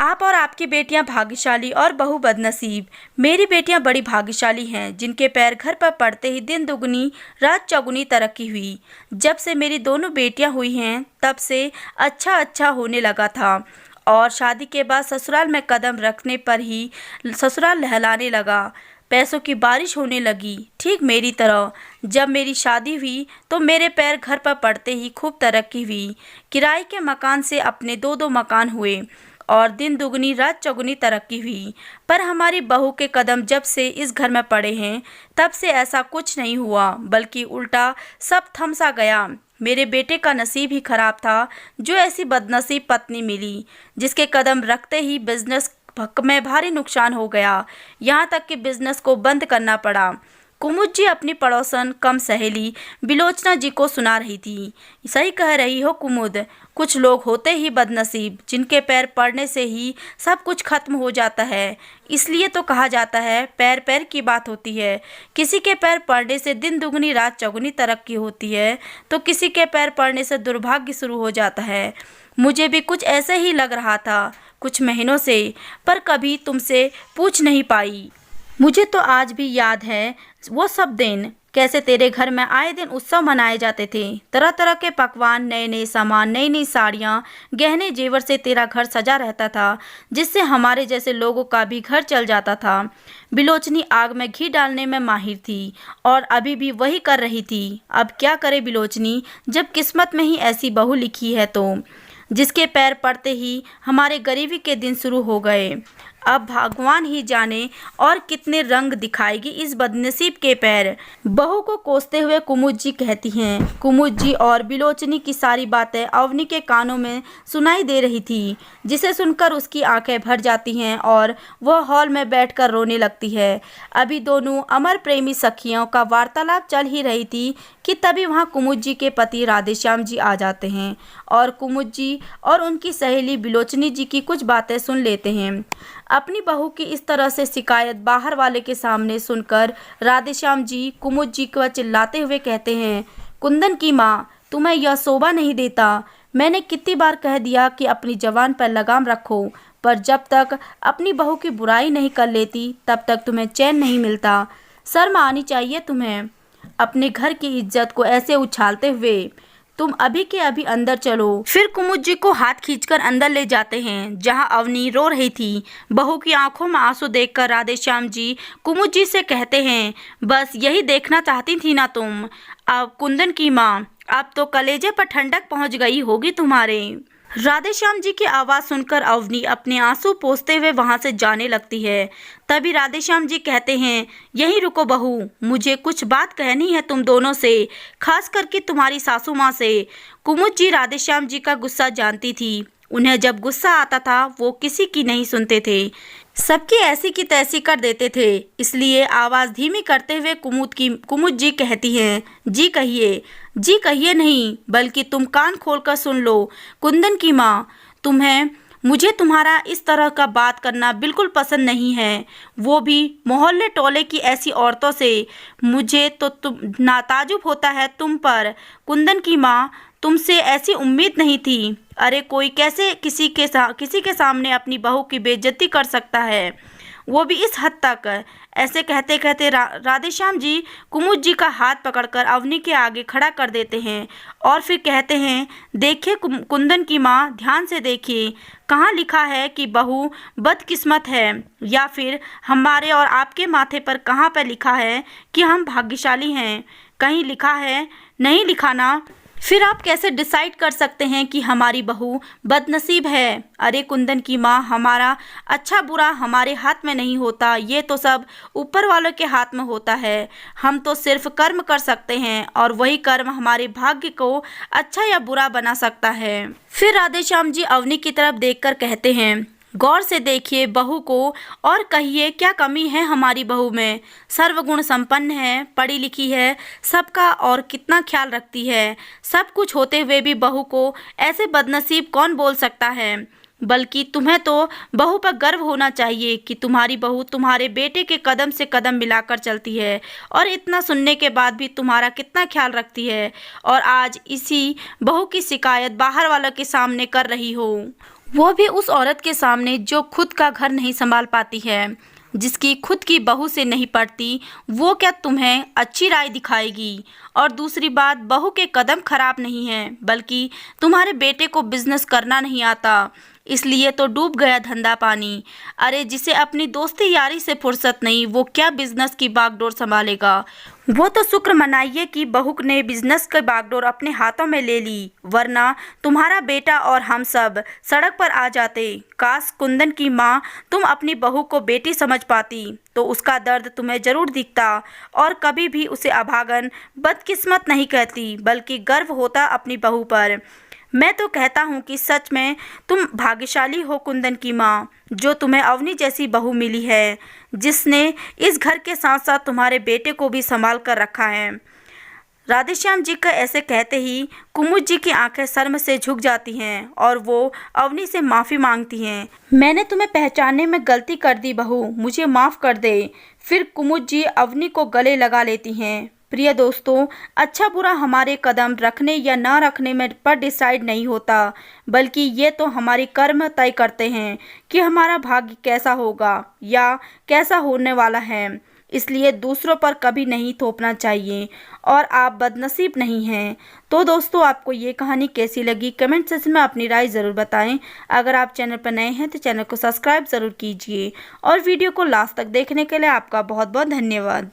आप और आपकी बेटियां भाग्यशाली और बहू बदनसीब। मेरी बेटियां बड़ी भाग्यशाली हैं जिनके पैर घर पर पड़ते ही दिन दुगनी रात चौगुनी तरक्की हुई। जब से मेरी दोनों बेटियां हुई हैं तब से अच्छा अच्छा होने लगा था और शादी के बाद ससुराल में कदम रखने पर ही ससुराल लहलाने लगा। पैसों की बारिश होने लगी ठीक मेरी तरह। जब मेरी शादी हुई तो मेरे पैर घर पर पड़ते ही खूब तरक्की हुई। किराए के मकान से अपने दो दो मकान हुए और दिन दुगनी रात चौगुनी तरक्की हुई। पर हमारी बहू के कदम जब से इस घर में पड़े हैं तब से ऐसा कुछ नहीं हुआ, बल्कि उल्टा सब थम सा गया। मेरे बेटे का नसीब ही खराब था जो ऐसी बदनसीब पत्नी मिली जिसके कदम रखते ही बिजनेस में भारी नुकसान हो गया, यहाँ तक कि बिजनेस को बंद करना पड़ा। कुमुद जी अपनी पड़ोसन कम सहेली बिलोचना जी को सुना रही थी। सही कह रही हो कुमुद, कुछ लोग होते ही बदनसीब जिनके पैर पड़ने से ही सब कुछ खत्म हो जाता है। इसलिए तो कहा जाता है पैर पैर की बात होती है। किसी के पैर पड़ने से दिन दुगनी रात चौगुनी तरक्की होती है तो किसी के पैर पड़ने से दुर्भाग्य शुरू हो जाता है। मुझे भी कुछ ऐसे ही लग रहा था कुछ महीनों से, पर कभी तुमसे पूछ नहीं पाई। मुझे तो आज भी याद है वो सब दिन, कैसे तेरे घर में आए दिन उत्सव मनाए जाते थे। तरह तरह के पकवान, नए नए सामान, नई नई साड़ियाँ, गहने जेवर से तेरा घर सजा रहता था जिससे हमारे जैसे लोगों का भी घर चल जाता था। बिलोचनी आग में घी डालने में माहिर थी और अभी भी वही कर रही थी। अब क्या करे बिलोचनी, जब किस्मत में ही ऐसी बहू लिखी है तो, जिसके पैर पड़ते ही हमारे गरीबी के दिन शुरू हो गए। अब भगवान ही जाने और कितने रंग दिखाएगी इस बदनसीब के पैर। बहू को कोसते हुए कुमुद जी कहती हैं। कुमुद जी और बिलोचनी की सारी बातें अवनी के कानों में सुनाई दे रही थी, जिसे सुनकर उसकी आंखें भर जाती हैं और वह हॉल में बैठकर रोने लगती है। अभी दोनों अमर प्रेमी सखियों का वार्तालाप चल ही रही थी कि तभी वहाँ कुमुद जी के पति राधेश्याम जी आ जाते हैं और कुमुद जी और उनकी सहेली बिलोचनी जी की कुछ बातें सुन लेते हैं। अपनी बहू की इस तरह से शिकायत बाहर वाले के सामने सुनकर राधेश्याम जी कुमुद जी को चिल्लाते हुए कहते हैं, कुंदन की माँ, तुम्हें यह शोभा नहीं देता। मैंने कितनी बार कह दिया कि अपनी जबान पर लगाम रखो, पर जब तक अपनी बहू की बुराई नहीं कर लेती तब तक तुम्हें चैन नहीं मिलता। शर्म आनी चाहिए तुम्हें अपने घर की इज्जत को ऐसे उछालते हुए। तुम अभी के अभी अंदर चलो। फिर कुमुद जी को हाथ खींचकर अंदर ले जाते हैं जहां अवनी रो रही थी। बहू की आंखों में आंसू देखकर राधेश्याम जी कुमुद जी से कहते हैं, बस यही देखना चाहती थी ना तुम। अब कुंदन की माँ, अब तो कलेजे पर ठंडक पहुंच गई होगी तुम्हारे। राधेश्याम जी की आवाज़ सुनकर अवनी अपने आंसू पोंछते हुए वहां से जाने लगती है। तभी राधेश्याम जी कहते हैं, यहीं रुको बहू, मुझे कुछ बात कहनी है तुम दोनों से, खास करके तुम्हारी सासू माँ से। कुमुद जी राधेश्याम जी का गुस्सा जानती थी। उन्हें जब गुस्सा आता था वो किसी की नहीं सुनते थे, सबकी ऐसी की तैसी कर देते थे। इसलिए आवाज़ धीमी करते हुए कुमुद जी कहती हैं, जी कहिए। जी कहिए नहीं, बल्कि तुम कान खोलकर सुन लो। कुंदन की माँ, मुझे तुम्हारा इस तरह का बात करना बिल्कुल पसंद नहीं है, वो भी मोहल्ले टोले की ऐसी औरतों से। मुझे तो तुम नाताजुब होता है तुम पर। कुंदन की माँ, तुमसे ऐसी उम्मीद नहीं थी। अरे कोई कैसे किसी के सामने अपनी बहू की बेइज्जती कर सकता है, वो भी इस हद तक। ऐसे कहते कहते राधेश्याम जी कुमुद जी का हाथ पकड़कर अवनी के आगे खड़ा कर देते हैं और फिर कहते हैं, देखिए कुंदन की माँ, ध्यान से देखिए, कहाँ लिखा है कि बहू बदकिस्मत है, या फिर हमारे और आपके माथे पर कहाँ पर लिखा है कि हम भाग्यशाली हैं? कहीं लिखा है? नहीं लिखा ना। फिर आप कैसे डिसाइड कर सकते हैं कि हमारी बहू बदनसीब है? अरे कुंदन की माँ, हमारा अच्छा बुरा हमारे हाथ में नहीं होता, ये तो सब ऊपर वालों के हाथ में होता है। हम तो सिर्फ कर्म कर सकते हैं और वही कर्म हमारे भाग्य को अच्छा या बुरा बना सकता है। फिर राधेश्याम जी अवनी की तरफ देखकर कहते हैं, गौर से देखिए बहू को और कहिए क्या कमी है हमारी बहू में। सर्वगुण संपन्न है, पढ़ी लिखी है, सबका और कितना ख्याल रखती है। सब कुछ होते हुए भी बहू को ऐसे बदनसीब कौन बोल सकता है? बल्कि तुम्हें तो बहू पर गर्व होना चाहिए कि तुम्हारी बहू तुम्हारे बेटे के कदम से कदम मिलाकर चलती है और इतना सुनने के बाद भी तुम्हारा कितना ख्याल रखती है, और आज इसी बहू की शिकायत बाहर वालों के सामने कर रही हो। वो भी उस औरत के सामने जो खुद का घर नहीं संभाल पाती है, जिसकी खुद की बहू से नहीं पड़ती, वो क्या तुम्हें अच्छी राय दिखाएगी। और दूसरी बात, बहू के कदम खराब नहीं हैं, बल्कि तुम्हारे बेटे को बिजनेस करना नहीं आता, इसलिए तो डूब गया धंधा पानी। अरे जिसे अपनी दोस्ती यारी से फुर्सत नहीं, वो क्या बिजनेस की बागडोर संभालेगा। वो तो शुक्र मनाइए कि बहू ने बिजनेस की बागडोर अपने हाथों में ले ली, वरना तुम्हारा बेटा और हम सब सड़क पर आ जाते। काश कुंदन की माँ तुम अपनी बहू को बेटी समझ पाती, तो उसका दर्द तुम्हें जरूर दिखता और कभी भी उसे अभागन बदकिस्मत नहीं कहती, बल्कि गर्व होता अपनी बहू पर। मैं तो कहता हूँ कि सच में तुम भाग्यशाली हो कुंदन की माँ, जो तुम्हें अवनी जैसी बहू मिली है, जिसने इस घर के साथ साथ तुम्हारे बेटे को भी संभाल कर रखा है। राधेश्याम जी का ऐसे कहते ही कुमुद जी की आंखें शर्म से झुक जाती हैं और वो अवनी से माफ़ी मांगती हैं। मैंने तुम्हें पहचानने में गलती कर दी बहू, मुझे माफ़ कर दे। फिर कुमुद जी अवनी को गले लगा लेती हैं। प्रिय दोस्तों, अच्छा बुरा हमारे कदम रखने या ना रखने में पर डिसाइड नहीं होता, बल्कि ये तो हमारी कर्म तय करते हैं कि हमारा भाग्य कैसा होगा या कैसा होने वाला है। इसलिए दूसरों पर कभी नहीं थोपना चाहिए और आप बदनसीब नहीं हैं। तो दोस्तों, आपको ये कहानी कैसी लगी कमेंट सेक्शन में अपनी राय ज़रूर बताएं। अगर आप चैनल पर नए हैं तो चैनल को सब्सक्राइब ज़रूर कीजिए और वीडियो को लास्ट तक देखने के लिए आपका बहुत बहुत धन्यवाद।